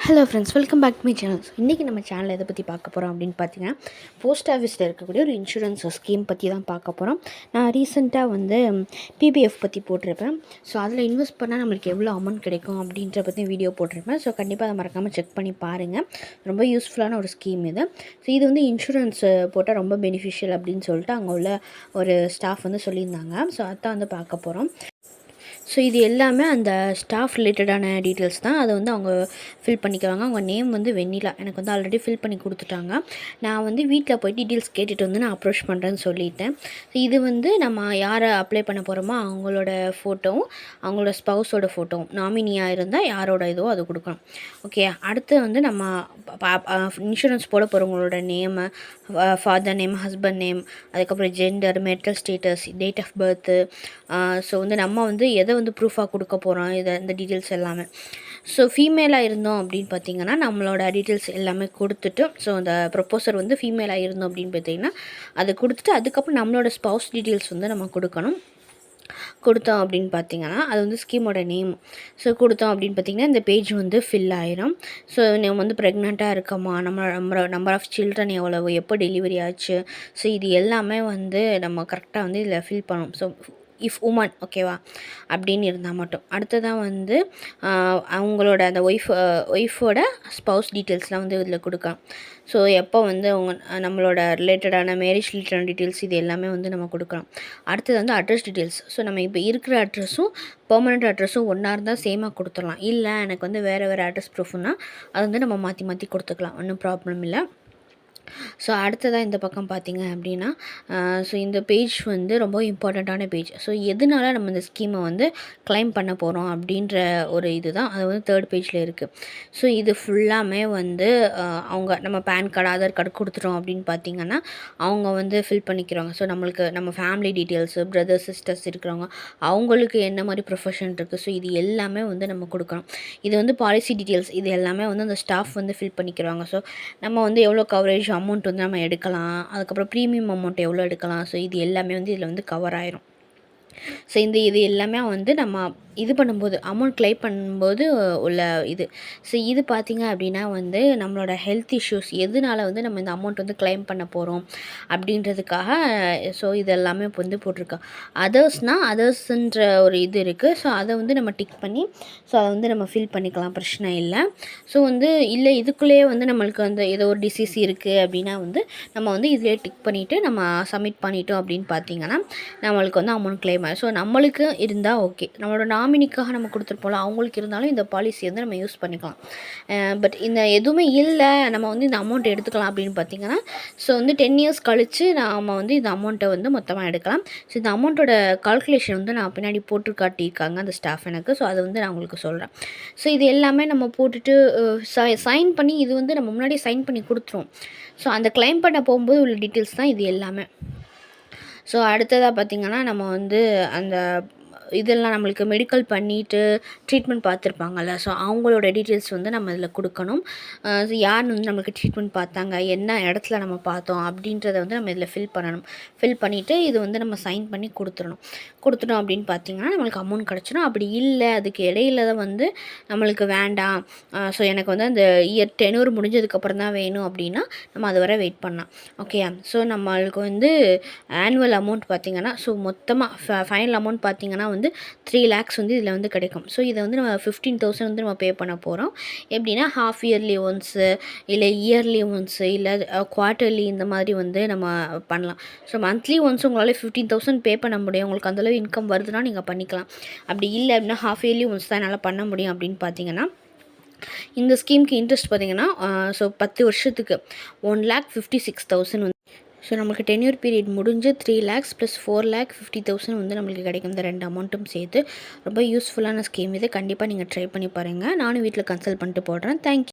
Hello friends, welcome back to my channel. இன்றைக்கி நம்ம சேனலில் எதை பற்றி பார்க்க போகிறோம் அப்படின்னு பார்த்தீங்கன்னா, போஸ்ட் ஆஃபீஸில் இருக்கக்கூடிய ஒரு இன்சூரன்ஸ் ஸ்கீம் பற்றி தான் பார்க்க போகிறோம். நான் ரீசெண்டாக பிபிஎஃப் பற்றி போட்டிருப்பேன். ஸோ அதில் இன்வெஸ்ட் பண்ணால் நம்மளுக்கு எவ்வளோ அமௌண்ட் கிடைக்கும் அப்படின்ற பற்றி வீடியோ போட்டிருப்பேன். ஸோ கண்டிப்பாக அதை மறக்காமல் செக் பண்ணி பாருங்கள். ரொம்ப யூஸ்ஃபுல்லான ஒரு ஸ்கீம் இது. ஸோ இது இன்சூரன்ஸ் போட்டால் ரொம்ப பெனிஃபிஷியல் அப்படின்னு சொல்லிட்டு அங்கே உள்ள ஒரு ஸ்டாஃப் சொல்லியிருந்தாங்க. ஸோ அதான் பார்க்க போகிறோம். ஸோ இது எல்லாமே அந்த ஸ்டாஃப் ரிலேட்டடான டீட்டெயில்ஸ் தான். அதை அவங்க ஃபில் பண்ணிக்குவாங்க. அவங்க நேம் வெண்ணிலா. எனக்கு ஆல்ரெடி ஃபில் பண்ணி கொடுத்துட்டாங்க. நான் வீட்டில் போய் டீட்டெயில்ஸ் கேட்டுட்டு நான் அப்ரோச் பண்ணுறேன்னு சொல்லிட்டேன். இது நம்ம யாரை அப்ளை பண்ண போகிறோமோ அவங்களோட ஃபோட்டோவும் அவங்களோட ஸ்பௌஸோட ஃபோட்டோவும் நாமினியாக இருந்தால் யாரோட இதுவோ அது கொடுக்கணும். ஓகே, அடுத்து நம்ம இன்சூரன்ஸ் போட போகிறவங்களோட name, father name, husband name, அதுக்கப்புறம் gender, marital status, date of birth. So நம்ம எதை ப்ரூஃபாக கொடுக்க போகிறோம், இந்த டீட்டெயில்ஸ் எல்லாமே. ஸோ ஃபீமேலாக இருந்தோம் அப்படின்னு பார்த்தீங்கன்னா நம்மளோட டீட்டெயில்ஸ் எல்லாமே கொடுத்துட்டு, ஸோ அந்த ப்ரொப்போசர் ஃபீமேலாக இருந்தோம் அப்படின்னு பார்த்தீங்கன்னா அதை கொடுத்துட்டு அதுக்கப்புறம் நம்மளோட ஸ்பௌஸ் டீட்டெயில்ஸ் நம்ம கொடுத்தோம் அப்படின்னு பார்த்தீங்கன்னா அது ஸ்கீமோட நேம். ஸோ கொடுத்தோம் அப்படின்னு பார்த்தீங்கன்னா இந்த பேஜ் ஃபில் ஆயிரும். ஸோ நம்ம ப்ரெக்னெண்ட்டாக இருக்கோமா, நம்பர் ஆஃப் சில்ட்ரன் எவ்வளவு, எப்போ டெலிவரி ஆச்சு, ஸோ இது எல்லாமே நம்ம கரெக்டாக இதில் ஃபில் பண்ணணும். ஸோ இஃப் உமன் ஓகேவா அப்படின்னு இருந்தால் மட்டும். அடுத்ததாக அவங்களோட அந்த ஒய்ஃபோட ஸ்பௌஸ் டீட்டெயில்ஸ்லாம் இதில் கொடுக்கலாம். ஸோ எப்போ அவங்க நம்மளோட ரிலேட்டடான மேரேஜ் ரிலேட்டடான டீட்டெயில்ஸ் இது எல்லாமே நம்ம கொடுக்கலாம். அடுத்தது அட்ரஸ் டீட்டெயில்ஸ். ஸோ நம்ம இப்போ இருக்கிற அட்ரஸும் பெர்மனெண்ட் அட்ரஸும் ஒன்றா இருந்தால் சேமாக கொடுத்துடலாம். இல்லை எனக்கு வேறு அட்ரஸ் ப்ரூஃப்னா அது நம்ம மாற்றி கொடுத்துக்கலாம், ஒன்றும் ப்ராப்ளம் இல்லை. ஸோ அடுத்ததாக இந்த பக்கம் பார்த்திங்க அப்படின்னா ஸோ இந்த பேஜ் ரொம்ப இம்பார்ட்டண்ட்டான பேஜ். ஸோ எதனால நம்ம இந்த ஸ்கீமை கிளைம் பண்ண போகிறோம் அப்படின்ற ஒரு இது தான் அது தேர்ட் பேஜில் இருக்குது. ஸோ இது ஃபுல்லாமே அவங்க நம்ம பேன் கார்டு, ஆதார் கார்டு கொடுத்துட்டோம் அப்படின்னு பார்த்திங்கன்னா அவங்க ஃபில் பண்ணிக்கிறாங்க. ஸோ நம்ம ஃபேமிலி டீட்டெயில்ஸு, பிரதர்ஸ் சிஸ்டர்ஸ் இருக்கிறவங்க அவங்களுக்கு என்ன மாதிரி ப்ரொஃபஷன் இருக்குது, ஸோ இது எல்லாமே நம்ம கொடுக்கணும். இது பாலிசி டீட்டெயில்ஸ் இது எல்லாமே அந்த ஸ்டாஃப் ஃபில் பண்ணிக்கிறாங்க. ஸோ நம்ம எவ்வளோ கவரேஜ் அமௌண்ட் நம்ம எடுக்கலாம், அதுக்கப்புறம் ப்ரீமியம் அமௌண்ட் எவ்வளோ எடுக்கலாம், ஸோ இது எல்லாமே இதில் கவர் ஆயிரும். ஸோ இது எல்லாமே நம்ம இது பண்ணும்போது அமௌண்ட் கிளைம் பண்ணும்போது உள்ள இது. ஸோ இது பார்த்திங்க அப்படின்னா நம்மளோட ஹெல்த் இஷ்யூஸ் எதனால நம்ம இந்த அமௌண்ட் கிளைம் பண்ண போகிறோம் அப்படின்றதுக்காக. ஸோ இது எல்லாமே இப்போ போட்டிருக்கோம். அதர்ஸ்ன்ற ஒரு இது இருக்குது. ஸோ அதை நம்ம டிக் பண்ணி ஸோ அதை நம்ம ஃபில் பண்ணிக்கலாம், பிரச்சனை இல்லை. ஸோ இல்லை இதுக்குள்ளேயே நம்மளுக்கு ஏதோ ஒரு டிசீஸ் இருக்குது அப்படின்னா நம்ம இதிலே டிக் பண்ணிவிட்டு நம்ம சப்மிட் பண்ணிட்டோம் அப்படின்னு பார்த்திங்கன்னா நம்மளுக்கு அமௌண்ட் கிளைம் ஆகும். ஸோ நம்மளுக்கு இருந்தால் ஓகே, நம்மளோட நாமினிக்காக நம்ம கொடுத்துருப்போம்ல அவங்களுக்கு இருந்தாலும் இந்த பாலிசி நம்ம யூஸ் பண்ணிக்கலாம். பட் இந்த எதுவுமே இல்லை நம்ம இந்த அமௌண்ட் எடுத்துக்கலாம் அப்படின்னு பார்த்திங்கன்னா ஸோ 10 இயர்ஸ் கழித்து நாம் இந்த அமௌண்ட்டை மொத்தமாக எடுக்கலாம். ஸோ இந்த அமௌண்ட்டோட கால்குலேஷன் நான் பின்னாடி போட்டு காட்டியிருக்காங்க அந்த ஸ்டாஃப் எனக்கு. ஸோ அதை நான் உங்களுக்கு சொல்கிறேன். ஸோ இது எல்லாமே நம்ம போட்டுட்டு சைன் பண்ணி இது நம்ம முன்னாடி சைன் பண்ணி கொடுத்துருவோம். ஸோ அந்த கிளைம் பண்ண போகும்போது உள்ள டீட்டெயில்ஸ் தான் இது எல்லாமே. ஸோ அடுத்ததாக பார்த்திங்கன்னா நம்ம அந்த இதெல்லாம் நம்மளுக்கு மெடிக்கல் பண்ணிவிட்டு ட்ரீட்மெண்ட் பார்த்துருப்பாங்கள்ல, ஸோ அவங்களோட டீட்டெயில்ஸ் நம்ம இதில் கொடுக்கணும். யார் நம்மளுக்கு ட்ரீட்மெண்ட் பார்த்தாங்க, என்ன இடத்துல நம்ம பார்த்தோம் அப்படின்றத நம்ம இதில் ஃபில் பண்ணணும். ஃபில் பண்ணிவிட்டு இது நம்ம சைன் பண்ணி கொடுத்துட்டோம் அப்படின்னு பார்த்திங்கன்னா நம்மளுக்கு அமௌண்ட் கிடச்சிடும். அப்படி இல்லை அதுக்கு இடையில தான் நம்மளுக்கு வேண்டாம், ஸோ எனக்கு அந்த இயர் டெனூர் முடிஞ்சதுக்கப்புறம் தான் வேணும் அப்படின்னா நம்ம அது வரை வெயிட் பண்ணலாம். ஓகே, ஸோ நம்மளுக்கு ஆனுவல் அமௌண்ட் பார்த்திங்கன்னா ஸோ மொத்தமாக ஃபைனல் அமௌண்ட் பார்த்திங்கன்னா 3 lakhs இதில் கிடைக்கும். ஸோ இதை நம்ம 15,000 நம்ம பே பண்ண போகிறோம். எப்படின்னா ஹாஃப் இயர்லி ஒன்ஸு, இல்லை இயர்லி ஒன்ஸு, இல்லை குவார்ட்டர்லி இந்த மாதிரி நம்ம பண்ணலாம். ஸோ மந்த்லி ஒன்ஸ் உங்களால் 15,000 பே பண்ண முடியும், உங்களுக்கு அந்தளவு இன்கம் வருதுன்னா நீங்கள் பண்ணிக்கலாம். அப்படி இல்லை அப்படின்னா ஹாஃப் இயர்லி ஒன்ஸ் தான் என்னால் பண்ண முடியும் அப்படின்னு பார்த்தீங்கன்னா இந்த ஸ்கீமுக்கு இன்ட்ரெஸ்ட் பார்த்திங்கன்னா ஸோ 10 வருஷத்துக்கு 1,56,000 ஸோ நம்மளுக்கு டென்யூர் பீரியட் முடிஞ்சு 3 lakhs + 4,50,000 நம்மளுக்கு கிடைக்கும். இந்த 2 அமௌண்ட்டும் சேர்த்து ரொம்ப யூஸ்ஃபுல்லான ஸ்கீம் இது. கண்டிப்பாக நீங்கள் ட்ரை பண்ணி பாருங்கள். நானும் வீட்டில் கன்சல்ட் பண்ணிட்டு போடுறேன். தேங்க்யூ.